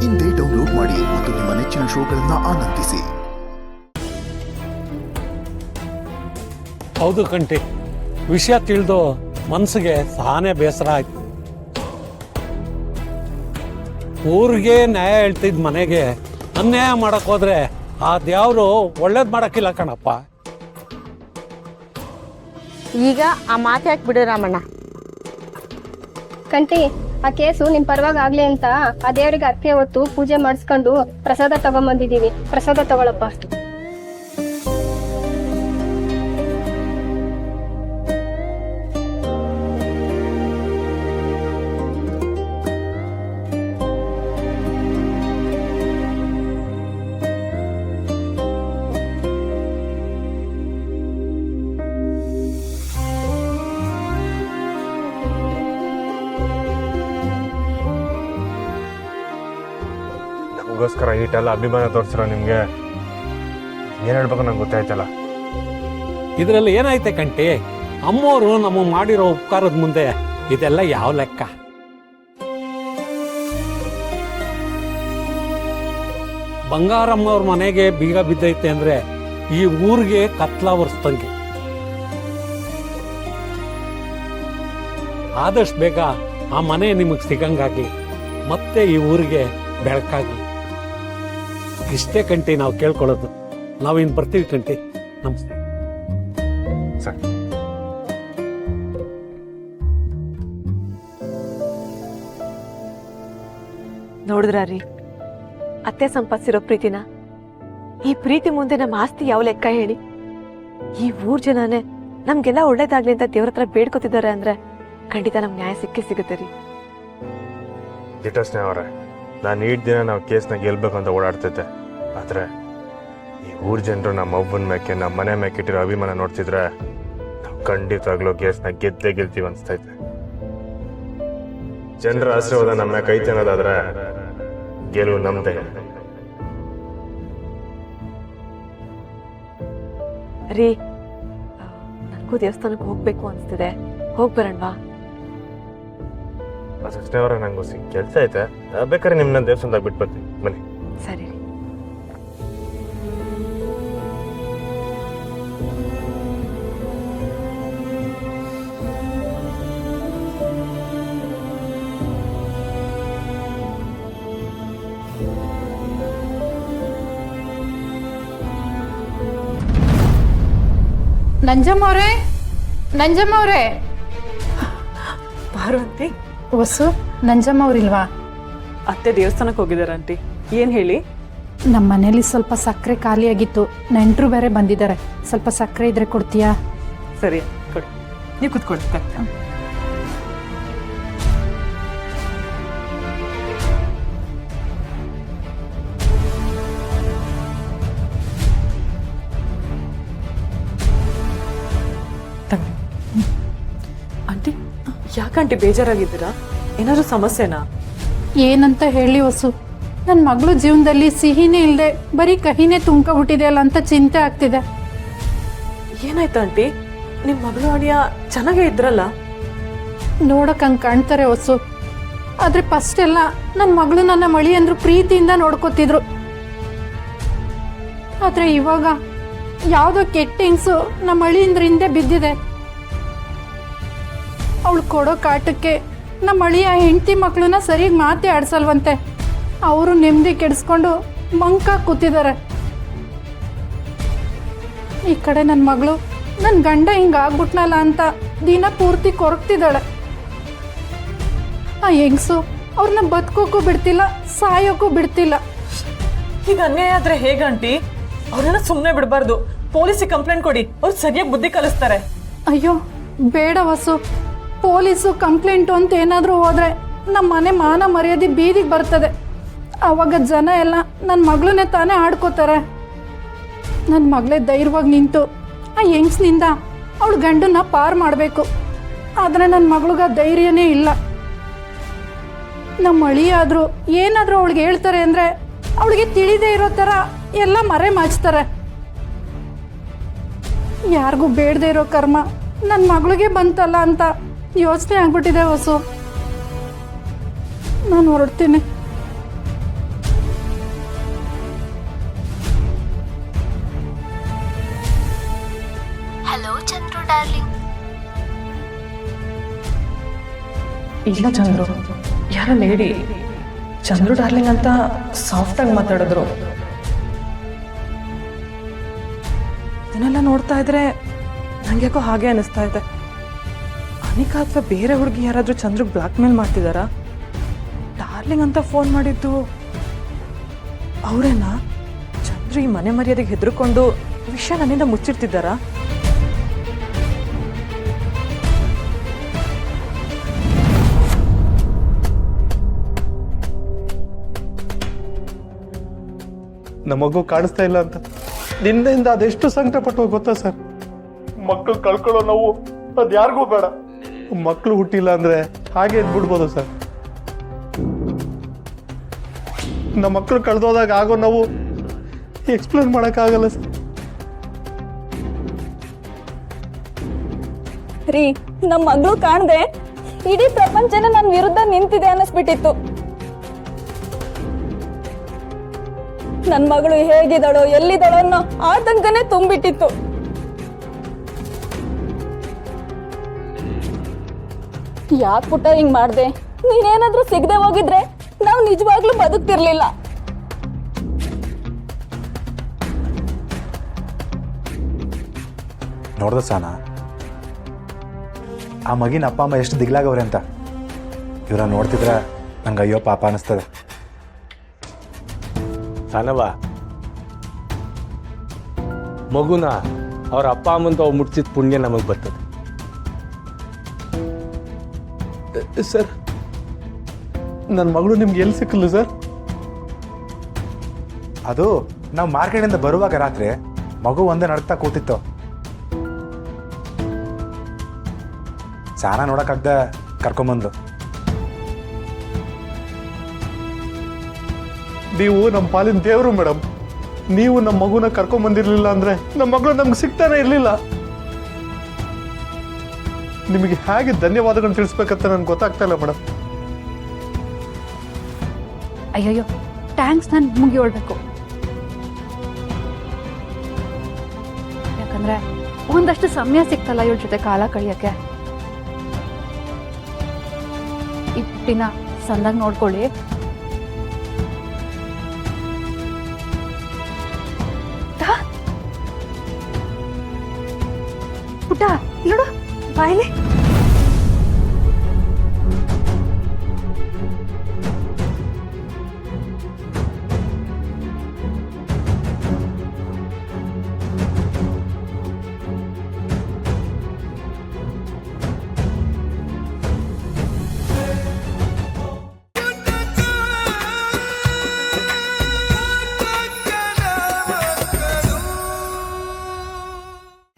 ಇಂದೇ ಡೌನ್ಲೋಡ್ ಮಾಡಿ ಮತ್ತು ನಿಮ್ಮ ನೆಚ್ಚಿನ ಶೋಗಳನ್ನು ಆನಂದಿಸಿ. ಹೌದು ಕಂಟಿ, ವಿಷಯ ತಿಳಿದು ಮನಸ್ಸಿಗೆ ಸಾನೇ ಬೇಸರ ಆಯ್ತು. ಊರಿಗೆ ನ್ಯಾಯ ಹೇಳ್ತಿದ್ ಮನೆಗೆ ಅನ್ಯಾಯ ಮಾಡಕ್ ಹೋದ್ರೆ ಆ ದೇವ್ರು ಒಳ್ಳೇದ್ ಮಾಡಕ್ಕಿಲ್ಲ ಕಣಪ್ಪ. ಈಗ ಆ ಮಾತು ಯಾಕೆ ಬಿಡು ರಾಮಣ್ಣ. ಕಂಟಿ, ಆ ಕೇಸು ನಿಮ್ ಪರವಾಗಿ ಆಗ್ಲಿ ಅಂತ ಆ ದೇವರಿಗೆ ಅಕ್ಕೆ ಹೊತ್ತು ಪೂಜೆ ಮಾಡಿಸ್ಕೊಂಡು ಪ್ರಸಾದ ತಗೊಂಬಂದಿದೀವಿ. ಪ್ರಸಾದ ತಗೊಳಪ್ಪ. ನಮಗೋಸ್ಕರ ಈಟೆಲ್ಲ ಅಭಿಮಾನ ತೋರಿಸಿರೋ ನಿಮ್ಗೆ ಏನ್ ಹೇಳ್ಬೇಕು ನಂಗೆ ಗೊತ್ತಾಯ್ತಲ್ಲ. ಇದ್ರಲ್ಲಿ ಏನೈತೆ ಕಂಟಿ, ಅಮ್ಮೋರು ನಮಗೆ ಮಾಡಿರೋ ಉಪಕಾರದ ಮುಂದೆ ಇದೆಲ್ಲ ಯಾವ ಲೆಕ್ಕ? ಬಂಗಾರಮ್ಮವ್ರ ಮನೆಗೆ ಬೀಗ ಬಿದ್ದೈತೆ ಅಂದ್ರೆ ಈ ಊರಿಗೆ ಕತ್ಲ ಒರೆಸ್ದಂಗೆ. ಆದಷ್ಟು ಬೇಗ ಆ ಮನೆ ನಿಮಗೆ ಸಿಗಂಗಾಗ್ಲಿ, ಮತ್ತೆ ಈ ಊರಿಗೆ ಬೆಳಕಾಗ್ಲಿ. ಇಷ್ಟೇ ಕಂಟಿ ನಾವು ಕೇಳ್ಕೊಳ್ಳೋದು. ನಾವಿನ್ ಬರ್ತೀವಿ ಕಂಟಿ. ನಮಸ್ತೆ. ಸರಿ. ನೋಡಿದ್ರಿ ಅತ್ತೆ ಸಂಪಾದಿಸಿರೋ ಪ್ರೀತಿನ? ಈ ಪ್ರೀತಿ ಮುಂದೆ ನಮ್ಮ ಆಸ್ತಿ ಯಾವ ಲೆಕ್ಕ ಹೇಳಿ? ಈ ಊರ್ ಜನನೇ ನಮ್ಗೆಲ್ಲ ಒಳ್ಳೇದಾಗ್ಲಿ ಅಂತ ದೇವ್ರ ಹತ್ರ ಬೇಡ್ಕೊತಿದ್ದಾರೆ ಅಂದ್ರೆ ಖಂಡಿತ ನಮ್ಗೆ ನ್ಯಾಯ ಸಿಗುತ್ತೆ ರೀ. ಜಿಟಸ್ನೇ ಅವರೇ, ನಾನು ಈ ದಿನ ನಾವು ಕೇಸ್ನ ಗೆಲ್ಬೇಕು ಅಂತ ಓಡಾಡ್ತೈತೆ. ಆದ್ರೆ ಈ ಊರ್ ಜನರು ನಮ್ಮ ಅವ್ವನ ಮೇಕೆ ನಮ್ಮ ಮನೆ ಮೇಕೆ ಇಟ್ಟಿರೋ ಅಭಿಮಾನ ನೋಡ್ತಿದ್ರೆ ನಾವು ಖಂಡಿತವಾಗ್ಲೂ ಕೇಸ್ನ ಗೆದ್ದೇ ಗೆಲ್ತೀವಿ ಅನ್ಸ್ತೈತೆ. ಜನರ ಆಶೀರ್ವಾದ ನಮ್ಮ ಮ್ಯಾಕ್ ಐತೆ ಅನ್ನೋದಾದ್ರೆ ಗೆಲುವು ನಮ್ದೇ. ರೀ, ನನಗೂ ದೇವಸ್ಥಾನಕ್ಕೆ ಹೋಗ್ಬೇಕು ಅನ್ಸ್ತಿದೆ, ಹೋಗ್ಬರೋಣವಾ? ಅಷ್ಟೇ ಅವರ ನಂಗೂ ಕೆಲಸ ಐತೆ, ಬೇಕಾದ್ರೆ ನಿಮ್ಮನ್ನ ದೇವಸ್ಥಾನದಾಗ ಬಿಟ್ಬರ್ತೀನಿ. ಬನ್ನಿ. ಸರಿ ರೀ. ನಂಜಮ್ಮವ್ರೆ ಪಾರ್ವತಿ, ಹೊಸು ನಂಜಮ್ಮ ಅವ್ರಿಲ್ವಾ? ಅತ್ತೆ ದೇವಸ್ಥಾನಕ್ಕೆ ಹೋಗಿದ್ದಾರೆ ಆಂಟಿ. ಏನ್ ಹೇಳಿ? ನಮ್ಮ ಮನೇಲಿ ಸ್ವಲ್ಪ ಸಕ್ಕರೆ ಖಾಲಿಯಾಗಿತ್ತು, ನೆಂಟರು ಬೇರೆ ಬಂದಿದ್ದಾರೆ. ಸ್ವಲ್ಪ ಸಕ್ಕರೆ ಇದ್ರೆ ಕೊಡ್ತೀಯಾ? ಸರಿ, ಕೊಡಿ. ನೀವು ಕುತ್ಕೊಳ್ಳಿ. ಆಂಟಿ, ಯಾಕಂಟಿ ಬೇಜಾರಾಗಿದ್ದೀರಾ? ಏನಾದ್ರು ಸಮಸ್ಯೆನಾ? ಏನಂತ ಹೇಳಿ ಹೊಸು, ನನ್ನ ಮಗಳು ಜೀವನದಲ್ಲಿ ಸಿಹಿನೇ ಇಲ್ಲದೆ ಬರೀ ಕಹಿನೇ ತುಂಬ್ಕೊಬಿಟ್ಟಿದೆಯಲ್ಲ ಅಂತ ಚಿಂತೆ ಆಗ್ತಿದೆ. ಏನಾಯ್ತು ಆಂಟಿ? ನಿಮ್ಮ ಮಗಳು ಅಳಿಯ ಚೆನ್ನಾಗೇ ಇದ್ರಲ್ಲ? ನೋಡಕ್ ಹಂಗೆ ಕಾಣ್ತಾರೆ ಹೊಸು, ಆದ್ರೆ ಫಸ್ಟ್ ಎಲ್ಲ ನನ್ನ ಮಗಳು ನನ್ನ ಮಳಿ ಅಂದ್ರು ಪ್ರೀತಿಯಿಂದ ನೋಡ್ಕೋತಿದ್ರು. ಆದ್ರೆ ಇವಾಗ ಯಾವುದೋ ಕೆಟ್ಟ ಹೆಂಗ್ಸು ನಮ್ಮ ಮಳಿಯಿಂದ ಹಿಂದೆ ಬಿದ್ದಿದೆ. ಅವಳು ಕೊಡೋ ಕಾಟಕ್ಕೆ ನಮ್ಮ ಅಳಿಯ ಹೆಂಡತಿ ಮಕ್ಕಳನ್ನ ಸರಿಯಾಗಿ ಮಾತೇ ಆಡ್ಸಲ್ವಂತೆ. ಅವರು ನೆಮ್ಮದಿ ಕೆಡಿಸ್ಕೊಂಡು ಮಂಕ ಕೂತಿದ್ದಾರೆ. ಈ ಕಡೆ ನನ್ನ ಮಗಳು ನನ್ನ ಗಂಡ ಹಿಂಗಾಗ್ಬಿಟ್ನಲ್ಲ ಅಂತ ದಿನ ಪೂರ್ತಿ ಕೊರಗ್ತಿದ್ದಾಳೆ. ಆ ಹೆಂಗ್ಸು ಅವ್ರನ್ನ ಬದುಕೋಕ್ಕೂ ಬಿಡ್ತಿಲ್ಲ, ಸಾಯೋಕ್ಕೂ ಬಿಡ್ತಿಲ್ಲ. ಈಗ ಅನ್ಯಾಯ ಆದ್ರೆ ಹೇಗಂಟಿ? ಅವ್ರನ್ನ ಸುಮ್ಮನೆ ಬಿಡಬಾರ್ದು, ಪೊಲೀಸಿಗೆ ಕಂಪ್ಲೇಂಟ್ ಕೊಡಿ, ಅವ್ರು ಸರಿಯಾಗಿ ಬುದ್ಧಿ ಕಲಿಸ್ತಾರೆ. ಅಯ್ಯೋ ಬೇಡ ವಸು, ಪೊಲೀಸು ಕಂಪ್ಲೇಂಟು ಅಂತ ಏನಾದರೂ ಹೋದರೆ ನಮ್ಮ ಮನೆ ಮಾನ ಮರ್ಯಾದೆ ಬೀದಿಗೆ ಬರ್ತದೆ. ಆವಾಗ ಜನ ಎಲ್ಲ ನನ್ನ ಮಗಳನ್ನೇ ತಾನೇ ಆಡ್ಕೋತಾರೆ. ನನ್ನ ಮಗಳೇ ಧೈರ್ಯವಾಗಿ ನಿಂತು ಆ ಹೆಂಗ್ಸ್ನಿಂದ ಅವಳು ಗಂಡನ್ನ ಪಾರು ಮಾಡಬೇಕು. ಆದರೆ ನನ್ನ ಮಗಳಿಗೆ ಧೈರ್ಯನೇ ಇಲ್ಲ. ನಮ್ಮ ಅಳಿಯಾದರೂ ಏನಾದರೂ ಅವಳಿಗೆ ಹೇಳ್ತಾರೆ ಅಂದರೆ ಅವಳಿಗೆ ತಿಳಿದೇ ಇರೋ ಥರ ಎಲ್ಲ ಮರೆ ಮಾಚ್ತಾರೆ. ಯಾರಿಗೂ ಬೇಡದೇ ಇರೋ ಕರ್ಮ ನನ್ನ ಮಗಳಿಗೆ ಬಂತಲ್ಲ ಅಂತ ಯೋಚನೆ ಆಗ್ಬಿಟ್ಟಿದೆ ಹೊಸು. ನಾನು ಹೊರಡ್ತೀನಿ. ಇಲ್ಲ ಚಂದ್ರು, ಯಾರೋ ಲೇಡಿ ಚಂದ್ರು ಡಾರ್ಲಿಂಗ್ ಅಂತ ಸಾಫ್ಟಾಗಿ ಮಾತಾಡಿದ್ರು. ಇದನ್ನೆಲ್ಲ ನೋಡ್ತಾ ಇದ್ರೆ ನಂಗೆ ಯಾಕೋ ಹಾಗೆ ಅನಿಸ್ತಾ ಇದೆ. ಅನಿಕಾ ಅಥವಾ ಬೇರೆ ಹುಡುಗಿ ಯಾರಾದರೂ ಚಂದ್ರಿಗೆ ಬ್ಲಾಕ್ ಮೇಲ್ ಮಾಡ್ತಿದ್ದಾರಾ? ಡಾರ್ಲಿಂಗ್ ಅಂತ ಫೋನ್ ಮಾಡಿದ್ದು ಅವರೇನಾ? ಚಂದ್ರು ಈ ಮನೆ ಮರ್ಯಾದೆಗೆ ಹೆದರ್ಕೊಂಡು ವಿಷಯ ನನ್ನಿಂದ ಮುಚ್ಚಿರ್ತಿದ್ದಾರಾ? ನಮ್ಮ ಮಗು ಕಾಣಿಸ್ತಾ ಇಲ್ಲ ಅಂತ ನಿನ್ನೆಯಿಂದ ಅದೆಷ್ಟು ಸಂಕಟ ಪಟ್ಟು ಗೊತ್ತಾ ಸರ್. ಮಕ್ಕಳು ಕಳ್ಕೊಳ್ಳೋ ನೋವು ಅದು ಯಾರಿಗೂ ಬೇಡ. ಮಕ್ಕಳು ಹುಟ್ಟಿಲ್ಲ ಅಂದ್ರೆ ಹಾಗೆ ಬಿಡ್ಬೋದು ಸರ್. ನಮ್ಮ ಮಕ್ಕಳು ಕಳೆದೋದಾಗ ಆಗೋ ನೋವು ಎಕ್ಸ್ಪ್ಲೇನ್ ಮಾಡೋಕ್ಕಾಗಲ್ಲ ಸರ್. ರೀ, ನಮ್ಮ ಮಗಳು ಕಾಣ್ದೆ ಇಡೀ ಪ್ರಪಂಚನ ನನ್ನ ವಿರುದ್ಧ ನಿಂತಿದೆ ಅನ್ನಿಸ್ಬಿಟ್ಟಿತ್ತು. ನನ್ನ ಮಗಳು ಹೇಗಿದ್ದಾಳೋ ಎಲ್ಲಿದ್ದಾಳೋ ಅನ್ನೋ ಆತಂಕನೇ ತುಂಬಿಟ್ಟಿತ್ತು. ಯಾಕೆ ಪುಟ್ಟ ಹಿಂಗ್ ಮಾಡ್ದೆ? ನೀನೇನಾದ್ರೂ ಸಿಗದೆ ಹೋಗಿದ್ರೆ ನಾವು ನಿಜವಾಗ್ಲೂ ಬದುಕ್ತಿರ್ಲಿಲ್ಲ. ನೋಡ್ದ ಸಾನ, ಆ ಮಗಿನ ಅಪ್ಪ ಅಮ್ಮ ಎಷ್ಟು ದಿಗ್ಲಾಗವ್ರೆ ಅಂತ. ಇವರ ನೋಡ್ತಿದ್ರೆ ನಂಗೆ ಅಯ್ಯೋ ಪಾಪ ಅನಿಸ್ತದೆ. ಸಾನವ, ಮಗುನ ಅವ್ರ ಅಪ್ಪ ಅಮ್ಮಂತ ಅವು ಮುಟ್ಸಿದ ಪುಣ್ಯ ನಮಗೆ ಬರ್ತದೆ. ಸರ್, ನನ್ನ ಮಗಳು ನಿಮ್ಗೆ ಎಲ್ಲಿ ಸಿಕ್ಕಲ್ಲ ಸರ್? ಅದು ನಾವು ಮಾರ್ಕೆಟಿಂದ ಬರುವಾಗ ರಾತ್ರಿ ಮಗು ಒಂದೇ ನಡ್ತಾ ಕೂತಿತ್ತು. ಸಾನ ನೋಡಕ್ಕಾಗ್ದ ಕರ್ಕೊಂಬಂದು. ನೀವು ನಮ್ಮ ಪಾಲಿನ ದೇವರು ಮೇಡಮ್. ನೀವು ನಮ್ಮ ಮಗುನ ಕರ್ಕೊಂಬಂದಿರ್ಲಿಲ್ಲ ಅಂದ್ರೆ ನಮ್ಮ ಮಗಳು ನಮ್ಗೆ ಸಿಗ್ತಾನೆ ಇರಲಿಲ್ಲ. ನಿಮಗೆ ಹೇಗೆ ಧನ್ಯವಾದಗಳನ್ನು ತಿಳಿಸ್ಬೇಕಂತ ನನ್ಗೆ ಗೊತ್ತಾಗ್ತಾ ಇಲ್ಲ ಮೇಡಮ್. ಅಯ್ಯಯ್ಯೋ, ಥ್ಯಾಂಕ್ಸ್ ನಾನು ನಿಮಗೆ ಹೇಳ್ಬೇಕು. ಯಾಕಂದ್ರೆ ಒಂದಷ್ಟು ಸಮಯ ಸಿಕ್ತಲ್ಲ ಇವ್ರ ಜೊತೆ ಕಾಲ ಕಳಿಯಕ್ಕೆ. ಈ ಪುಟ್ಟಿನ ಸಂದಾಗ ನೋಡ್ಕೊಳ್ಳಿ. ಪುಟ್ಟ ನೋಡು ಬಾಯ್ಲಿ.